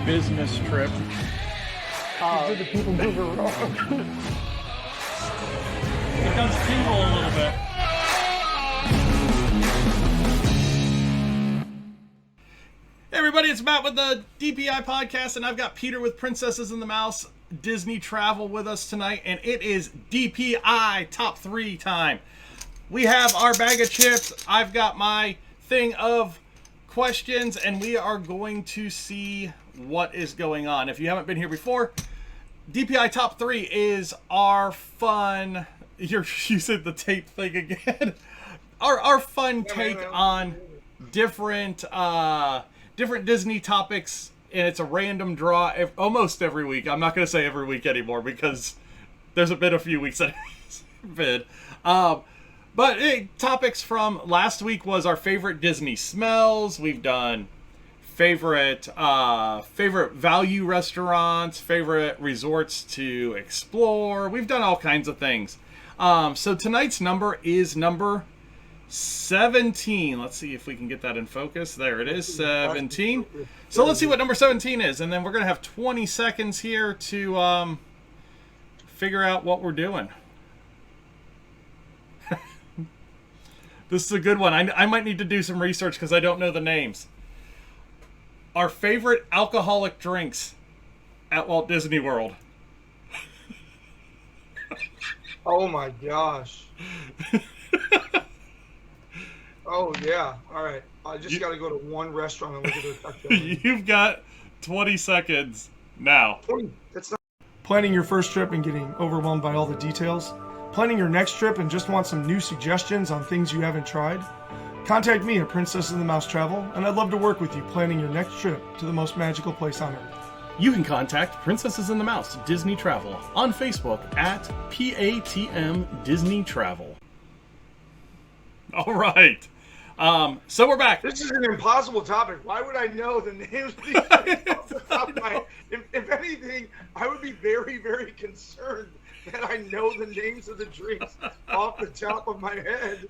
business trip. Did the people move around? It does tingle a little bit. Hey everybody, it's Matt with the DPI podcast, and I've got Peter with Princesses and the Mouse Disney Travel with us tonight, and it is DPI Top 3 time. We have our bag of chips, I've got my thing of questions, and we are going to see what is going on. If you haven't been here before, DPI Top 3 is our fun... You said the tape thing again. Our fun take on different Disney topics, and it's a random draw almost every week. I'm not going to say every week anymore because there's been a few weeks that it's been. But hey, topics from last week was our favorite Disney smells. We've done favorite value restaurants, favorite resorts to explore. We've done all kinds of things. So tonight's number is number 17. Let's see if we can get that in focus. There it is, 17. So let's see what number 17 is, and then we're going to have 20 seconds here to figure out what we're doing. This is a good one. I might need to do some research because I don't know the names. Our favorite alcoholic drinks at Walt Disney World. Oh my gosh. Oh yeah. All right. I just got to go to one restaurant and look at their cocktail menu. You've got 20 seconds now. That's not... Planning your first trip and getting overwhelmed by all the details? Planning your next trip and just want some new suggestions on things you haven't tried? Contact me at Princess and the Mouse Travel, and I'd love to work with you planning your next trip to the most magical place on earth. You can contact Princesses and the Mouse Disney Travel on Facebook at PATM Disney Travel. All right. So we're back. This is an impossible topic. Why would I know the names of these things off the top of my head? If anything, I would be very, very concerned that I know the names of the drinks off the top of my head.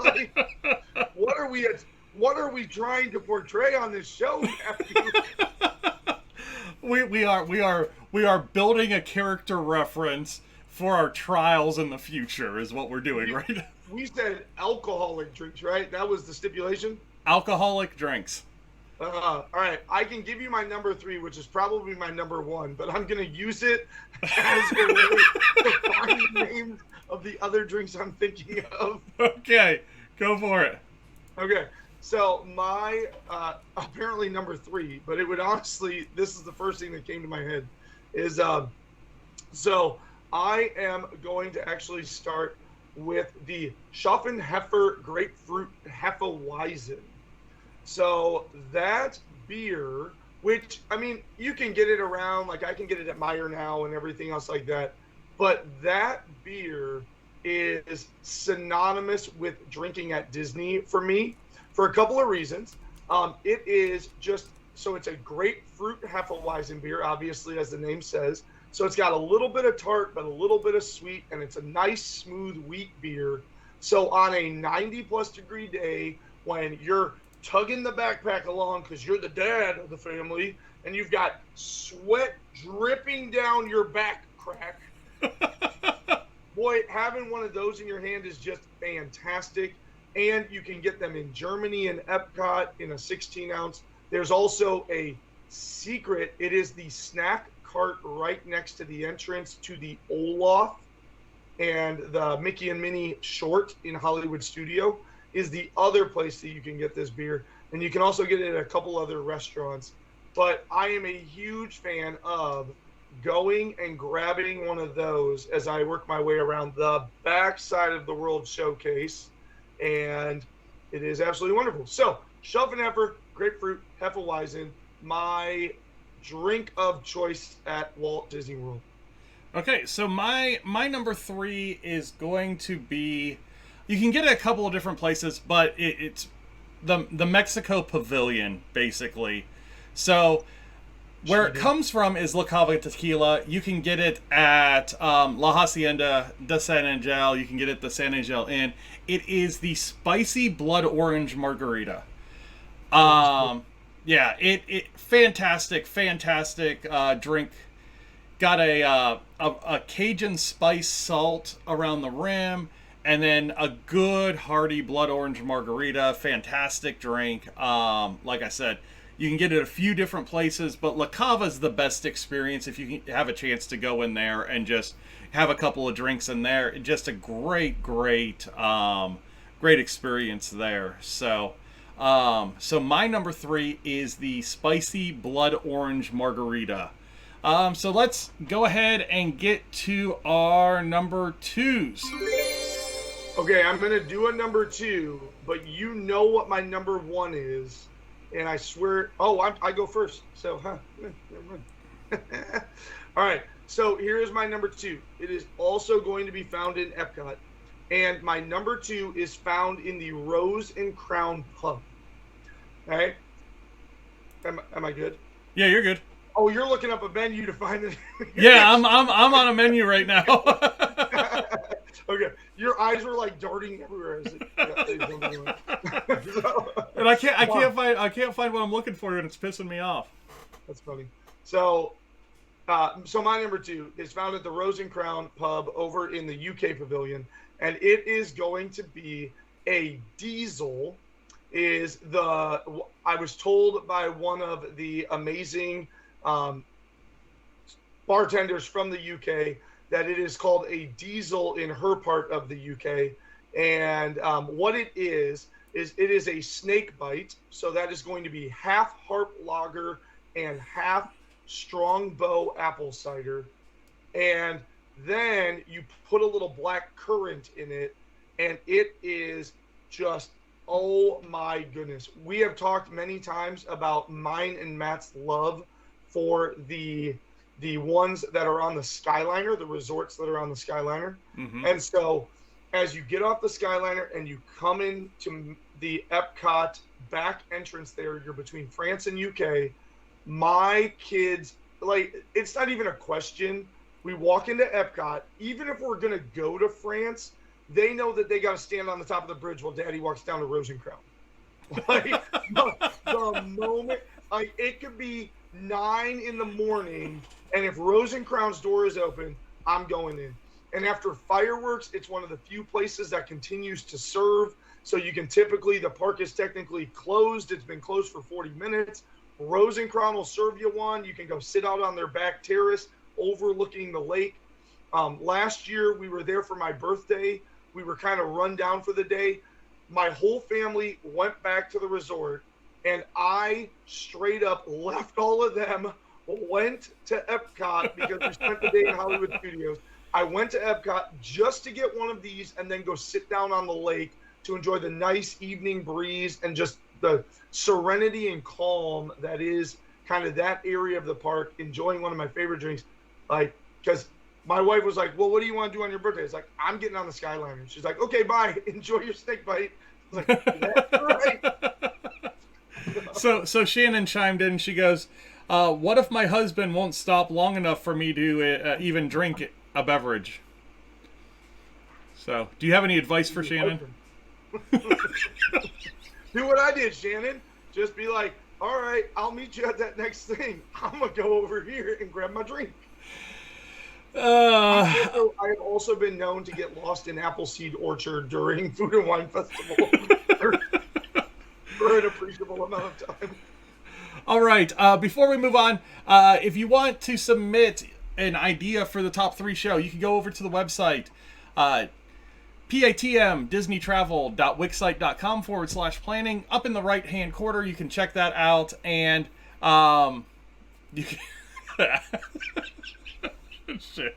Like, what are we trying to portray on this show, Matthew? We are building a character reference for our trials in the future is what we're doing, right? We said alcoholic drinks, right? That was the stipulation? Alcoholic drinks. All right, I can give you my number 3, which is probably my number 1, but I'm going to use it as a way to find the names of the other drinks I'm thinking of. Okay, go for it. Okay, so my apparently number 3, but it would honestly, this is the first thing that came to my head, is so I am going to actually start with the Schaffenheffer Grapefruit Hefeweizen. So that beer, which, I mean, you can get it around, like I can get it at Meijer now and everything else like that, but that beer is synonymous with drinking at Disney for me for a couple of reasons. It is just, so it's a grapefruit Hefeweizen beer, obviously, as the name says. So it's got a little bit of tart, but a little bit of sweet, and it's a nice, smooth wheat beer. So on a 90-plus degree day, when you're tugging the backpack along because you're the dad of the family, and you've got sweat dripping down your back crack, boy, having one of those in your hand is just fantastic. And you can get them in Germany and EPCOT in a 16-ounce. There's also a secret. It is the snack cart right next to the entrance to the Olaf, and the Mickey and Minnie short in Hollywood Studio is the other place that you can get this beer. And you can also get it at a couple other restaurants. But I am a huge fan of going and grabbing one of those as I work my way around the back side of the World Showcase. And it is absolutely wonderful. So, Schaffenheffer Grapefruit Hefeweizen, my drink of choice at Walt Disney World. Okay, so my number 3 is going to be, you can get it a couple of different places, but it's the Mexico Pavilion, basically. So where it comes from is La Cava Tequila. You can get it at La Hacienda de San Angel. You can get it at the San Angel Inn. It is the spicy blood orange margarita. Yeah, it fantastic drink. Got a Cajun spice salt around the rim, and then a good hearty blood orange margarita. Fantastic drink. Like I said, you can get it a few different places, but La Cava is the best experience if you have a chance to go in there and just have a couple of drinks in there. Just a great experience there. So my number 3 is the spicy blood orange margarita. So let's go ahead and get to our number 2s. Okay, I'm going to do a number 2, but you know what my number 1 is. And I swear, I go first. So, never mind. All right, so here's my number 2. It is also going to be found in EPCOT. And my number 2 is found in the Rose and Crown Pub. All right? Am I good? Yeah, you're good. Oh, you're looking up a menu to find it. Yeah, I'm on a menu right now. Okay, your eyes were like darting everywhere. And I can't find what I'm looking for, and it's pissing me off. That's funny. So my number 2 is found at the Rose and Crown Pub over in the UK Pavilion, and it is going to be a diesel. I was told by one of the amazing bartenders from the UK that it is called a diesel in her part of the UK. And what it is it is a snake bite. So that is going to be half Harp Lager and half Strongbow apple cider. And then you put a little black currant in it, and it is just, oh my goodness. We have talked many times about mine and Matt's love for the ones that are on the Skyliner, the resorts that are on the Skyliner. Mm-hmm. And so as you get off the Skyliner and you come into the EPCOT back entrance there, you're between France and UK. My kids, like, it's not even a question. We walk into EPCOT, even if we're going to go to France, they know that they got to stand on the top of the bridge while Daddy walks down to Rose and Crown. Like, the moment, like, it could be 9 in the morning, and if Rose and Crown's door is open, I'm going in. And after fireworks, it's one of the few places that continues to serve. So you can typically, the park is technically closed. It's been closed for 40 minutes. Rose and Crown will serve you one. You can go sit out on their back terrace overlooking the lake. Last year, we were there for my birthday. We were kind of run down for the day. My whole family went back to the resort, and I straight up left all of them, went to EPCOT because we spent the day in Hollywood Studios. I went to EPCOT just to get one of these and then go sit down on the lake to enjoy the nice evening breeze and just the serenity and calm that is kind of that area of the park, enjoying one of my favorite drinks. Like, because my wife was like, well, what do you want to do on your birthday? It's like, I'm getting on the Skyliner. She's like, okay, bye. Enjoy your snake bite. I was like, that's right. So Shannon chimed in. She goes, what if my husband won't stop long enough for me to even drink a beverage? So, do you have any advice for Shannon? Do what I did, Shannon. Just be like, all right, I'll meet you at that next thing. I'm going to go over here and grab my drink. I have also been known to get lost in Appleseed Orchard during Food and Wine Festival for an appreciable amount of time. All right. Before we move on, if you want to submit an idea for the top 3 show, you can go over to the website, patmdisneytravel.wixsite.com/planning. Up in the right-hand corner, you can check that out, and you can... Shit.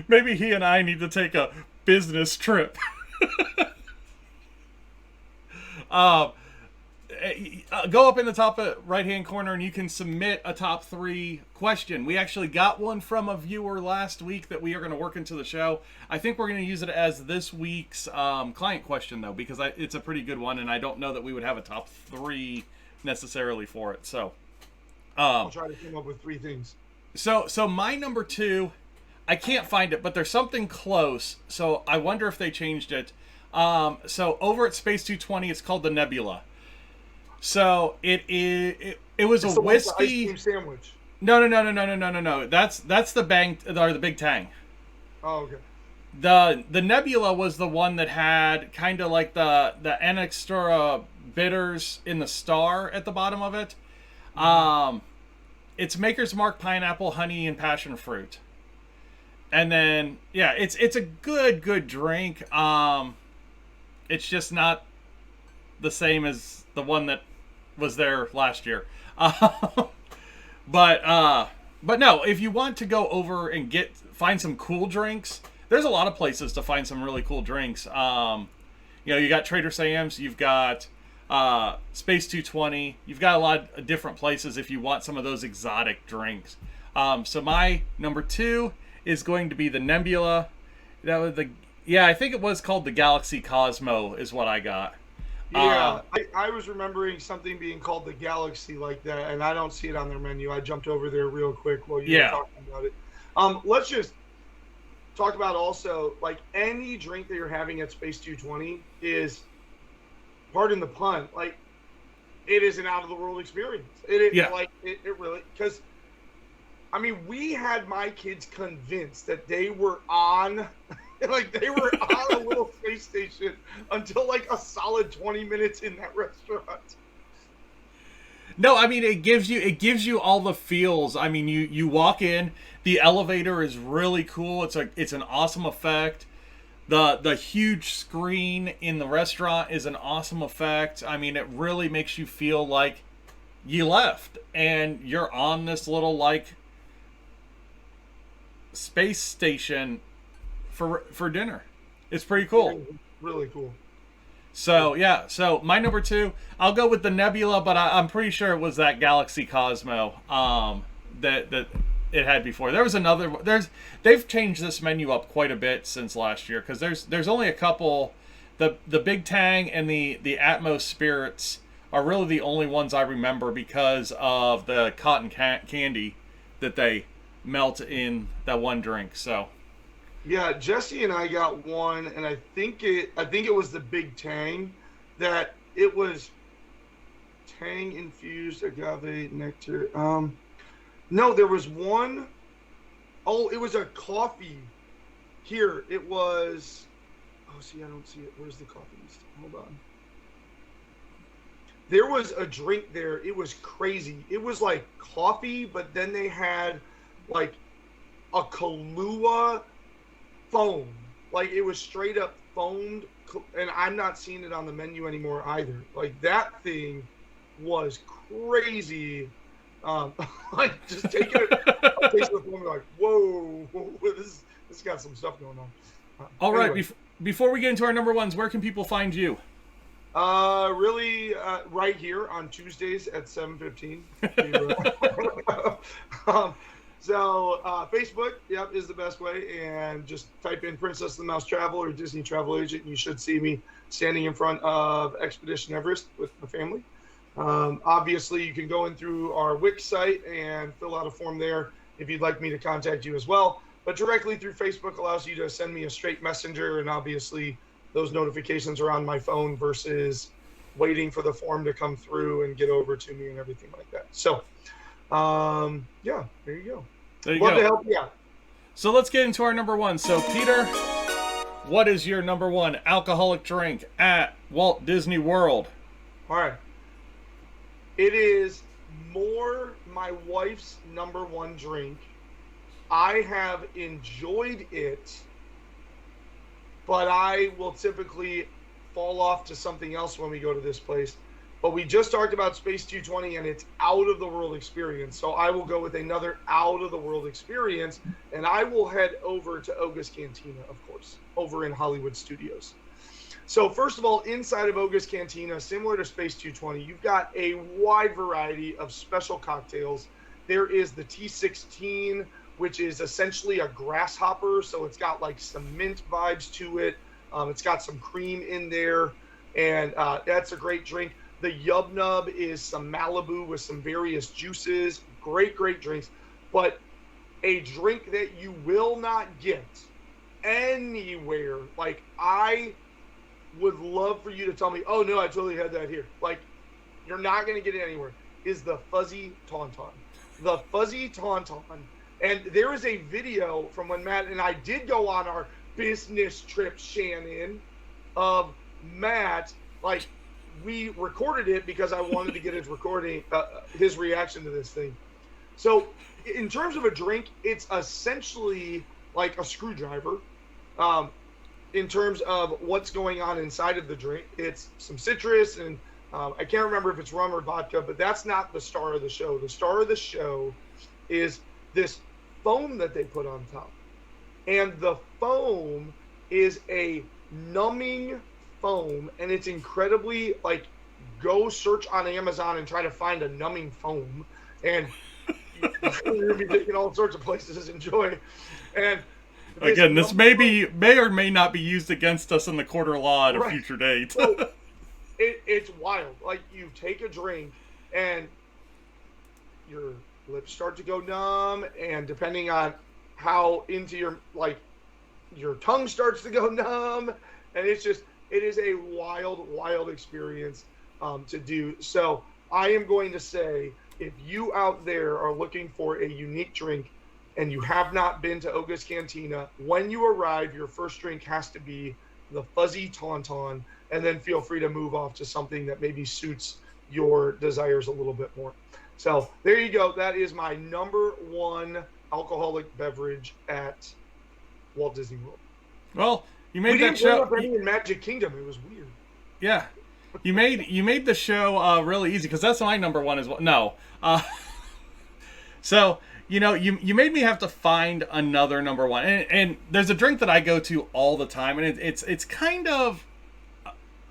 Maybe he and I need to take a business trip. Go up in the top right-hand corner and you can submit a top 3 question. We actually got one from a viewer last week that we are going to work into the show. I think we're going to use it as this week's client question, though, because it's a pretty good one, and I don't know that we would have a top 3 necessarily for it. So I'll try to come up with 3 things. So my number 2, I can't find it, but there's something close. So I wonder if they changed it. So over at Space 220, it's called the Nebula. So it was It's a the one with the ice whiskey. cream sandwich. No. That's the Bang or the Big Tang. Oh, okay. The Nebula was the one that had kind of like the Angostura bitters in the star at the bottom of it. It's Maker's Mark pineapple, honey, and passion fruit. And then yeah, it's a good drink. It's just not the same as the one that was there last year. But no, if you want to go over and find some cool drinks, there's a lot of places to find some really cool drinks. You got Trader Sam's, you've got Space 220, you've got a lot of different places if you want some of those exotic drinks. So my number 2 is going to be the Nebula. I think it was called the Galaxy Cosmo is what I got. Yeah, I was remembering something being called the Galaxy like that, and I don't see it on their menu. I jumped over there real quick while you were talking about it. Let's just talk about also, like, any drink that you're having at Space 220 is, pardon the pun, like, it is an out-of-the-world experience. It really, because, I mean, we had my kids convinced that they were on... like they were on a little space station until like a solid 20 minutes in that restaurant. No, I mean it gives you all the feels. I mean you walk in, the elevator is really cool. It's an awesome effect. The huge screen in the restaurant is an awesome effect. I mean it really makes you feel like you left and you're on this little like space station for dinner. It's pretty cool. Really cool. So yeah, so my number 2, I'll go with the Nebula, but I'm pretty sure it was that Galaxy Cosmo that it had before. There was another. They've changed this menu up quite a bit since last year because there's only a couple. The Big Tang and the Atmos Spirits are really the only ones I remember because of the cotton candy that they melt in that one drink. So. Yeah, Jesse and I got one, and I think it was the Big Tang, that it was Tang infused agave nectar. No, there was one. Oh, it was a coffee. Here, it was. Oh, see, I don't see it. Where's the coffee? Hold on. There was a drink there. It was crazy. It was like coffee, but then they had like a Kahlua foam. Like it was straight up foamed, and I'm not seeing it on the menu anymore either. Like that thing was crazy. Like just taking it, taste the foam, like whoa, this got some stuff going on. All right, anyway. Before we get into our number ones, where can people find you? Really, right here on Tuesdays at 7:15. So Facebook, yep, is the best way, and just type in Princess of the Mouse Travel or Disney Travel Agent, and you should see me standing in front of Expedition Everest with my family. Obviously, you can go in through our Wix site and fill out a form there if you'd like me to contact you as well. But directly through Facebook allows you to send me a straight messenger, and obviously those notifications are on my phone versus waiting for the form to come through and get over to me and everything like that. So. Yeah, there you go. Love to help you out. So let's get into our number one. So Peter, what is your number 1 alcoholic drink at Walt Disney World? All right. It is more my wife's number 1 drink. I have enjoyed it, but I will typically fall off to something else when we go to this place. But we just talked about Space 220 and its out-of-the-world experience. So I will go with another out-of-the-world experience, and I will head over to Oga's Cantina, of course, over in Hollywood Studios. So first of all, inside of Oga's Cantina, similar to Space 220, you've got a wide variety of special cocktails. There is the T16, which is essentially a grasshopper. So it's got like some mint vibes to it. It's got some cream in there, and that's a great drink. The Yub Nub is some Malibu with some various juices. Great drinks. But a drink that you will not get anywhere. Like, I would love for you to tell me, oh, no, I totally had that here. Like, you're not going to get it anywhere, is the Fuzzy Tauntaun. The Fuzzy Tauntaun. And there is a video from when Matt and I did go on our business trip, Shannon, of Matt, like, we recorded it because I wanted to get his reaction to this thing. So in terms of a drink, it's essentially like a screwdriver. In terms of what's going on inside of the drink, it's some citrus and I can't remember if it's rum or vodka, but that's not the star of the show. The star of the show is this foam that they put on top. And the foam is a numbing foam, and it's incredibly, like, go search on Amazon and try to find a numbing foam, and you'll be taking all sorts of places to enjoy. And again, this may or may not be used against us in the court of law at a future date. So, it's wild. Like, you take a drink and your lips start to go numb, and depending on how into your tongue starts to go numb, and it is a wild experience to do. So I am going to say, if you out there are looking for a unique drink and you have not been to Oga's Cantina, when you arrive, your first drink has to be the Fuzzy Tauntaun, and then feel free to move off to something that maybe suits your desires a little bit more. So there you go. That is my number one alcoholic beverage at Walt Disney World. Well, you made we that didn't show. Up any in Magic Kingdom. It was weird. Yeah, you made the show really easy, because that's my number one as well. No, so you made me have to find another number one, and there's a drink that I go to all the time, and it's kind of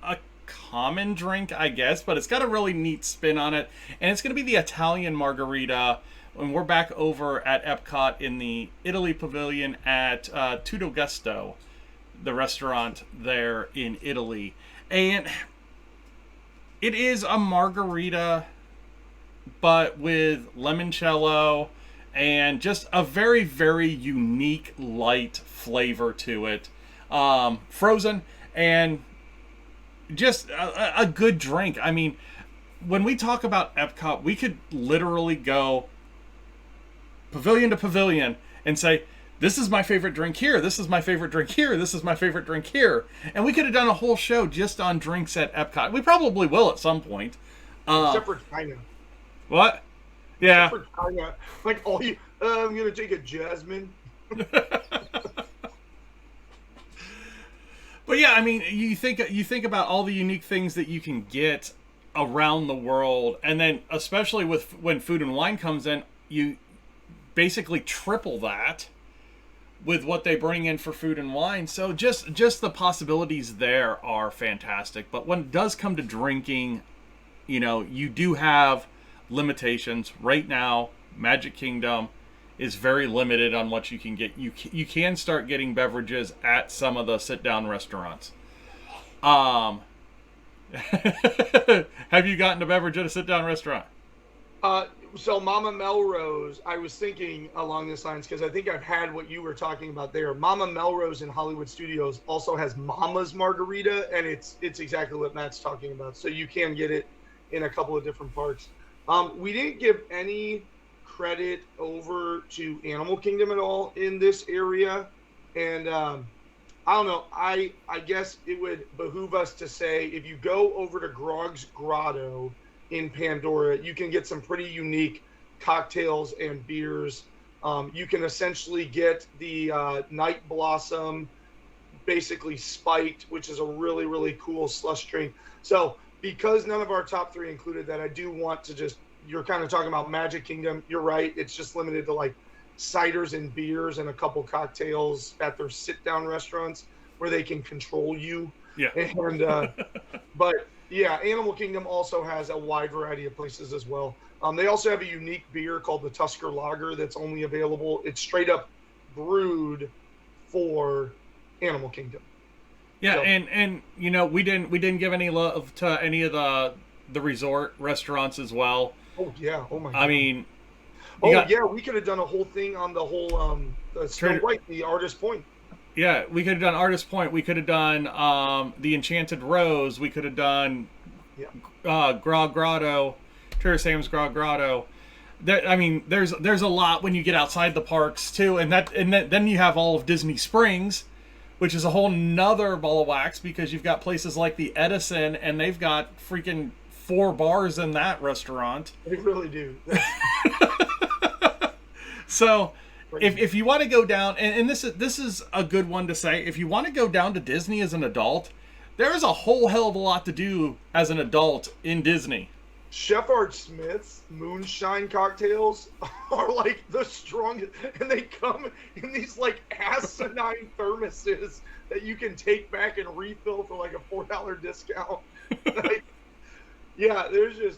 a common drink, I guess, but it's got a really neat spin on it, and it's going to be the Italian margarita. When we're back over at EPCOT in the Italy Pavilion at Tutto Gusto, the restaurant there in Italy. And it is a margarita, but with limoncello and just a very, very unique light flavor to it. Frozen, and just a good drink. I mean, when we talk about EPCOT, we could literally go pavilion to pavilion and say, this is my favorite drink here, this is my favorite drink here, this is my favorite drink here. And we could have done a whole show just on drinks at EPCOT. We probably will at some point. Except for China. What? Yeah. Except for China. Like, I'm going to take a jasmine. But yeah, I mean, you think about all the unique things that you can get around the world, and then especially when Food and Wine comes in, you basically triple that with what they bring in for Food and Wine. So just the possibilities there are fantastic. But when it does come to drinking, you do have limitations. Right now, Magic Kingdom is very limited on what you can get. You can start getting beverages at some of the sit-down restaurants. Have you gotten a beverage at a sit-down restaurant? So Mama Melrose, I was thinking along this lines, because I think I've had what you were talking about there. Mama Melrose in Hollywood Studios also has Mama's Margarita, and it's exactly what Matt's talking about. So you can get it in a couple of different parks. We didn't give any credit over to Animal Kingdom at all in this area, and I don't know. I guess it would behoove us to say, if you go over to Grog's Grotto in Pandora, you can get some pretty unique cocktails and beers. You can essentially get the Night Blossom, basically spiked, which is a really, really cool slush drink. So because none of our top three included that, I do want to you're kind of talking about Magic Kingdom. You're right. It's just limited to like ciders and beers and a couple cocktails at their sit-down restaurants where they can control you. Yeah. And, but yeah, Animal Kingdom also has a wide variety of places as well. They also have a unique beer called the Tusker Lager that's only available. It's straight up brewed for Animal Kingdom. Yeah, So- and we didn't give any love to any of the resort restaurants as well. Oh yeah. Oh my God. I mean, yeah, we could have done a whole thing on the whole the Snow White, the Artist Point. Yeah, we could have done Artist Point. We could have done the Enchanted Rose. We could have done Grog Grotto, Trader Sam's Grog Grotto. I mean, there's a lot when you get outside the parks too, and then you have all of Disney Springs, which is a whole nother ball of wax because you've got places like the Edison, and they've got freaking 4 bars in that restaurant. They really do. So, if you want to go down, and this is a good one to say, if you want to go down to Disney as an adult, there is a whole hell of a lot to do as an adult in Disney. Chef Art Smith's moonshine cocktails are like the strongest, and they come in these like asinine thermoses that you can take back and refill for like a $4 discount. Like, yeah, there's just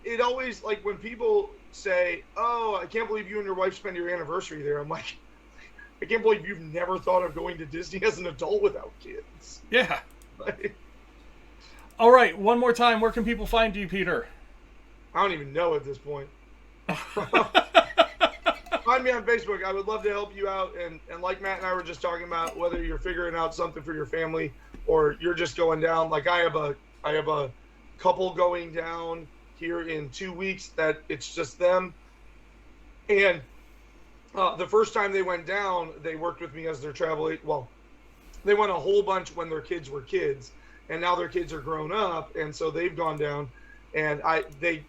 it always, like, when people say, "Oh, I can't believe you and your wife spend your anniversary there," I'm like, I can't believe you've never thought of going to Disney as an adult without kids. Yeah. Like, all right, one more time. Where can people find you, Peter? I don't even know at this point. Find me on Facebook. I would love to help you out. And like Matt and I were just talking about, whether you're figuring out something for your family or you're just going down. Like I have a couple going down here in 2 weeks that it's just them. And the first time they went down, they worked with me as their travel agent. Well, they went a whole bunch when their kids were kids. And now their kids are grown up, and so they've gone down, and they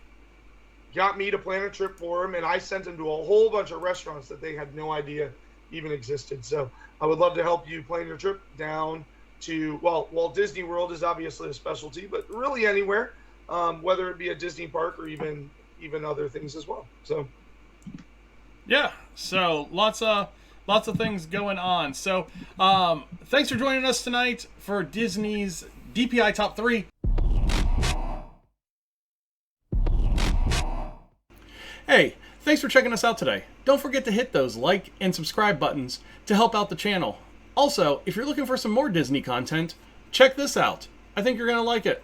got me to plan a trip for them, and I sent them to a whole bunch of restaurants that they had no idea even existed. So I would love to help you plan your trip down to, well, Walt Disney World is obviously a specialty, but really anywhere, whether it be a Disney park or even other things as well. So yeah, so lots of things going on. So thanks for joining us tonight for Disney's DPI Top 3. Hey, thanks for checking us out today. Don't forget to hit those like and subscribe buttons to help out the channel. Also, if you're looking for some more Disney content, check this out. I think you're going to like it.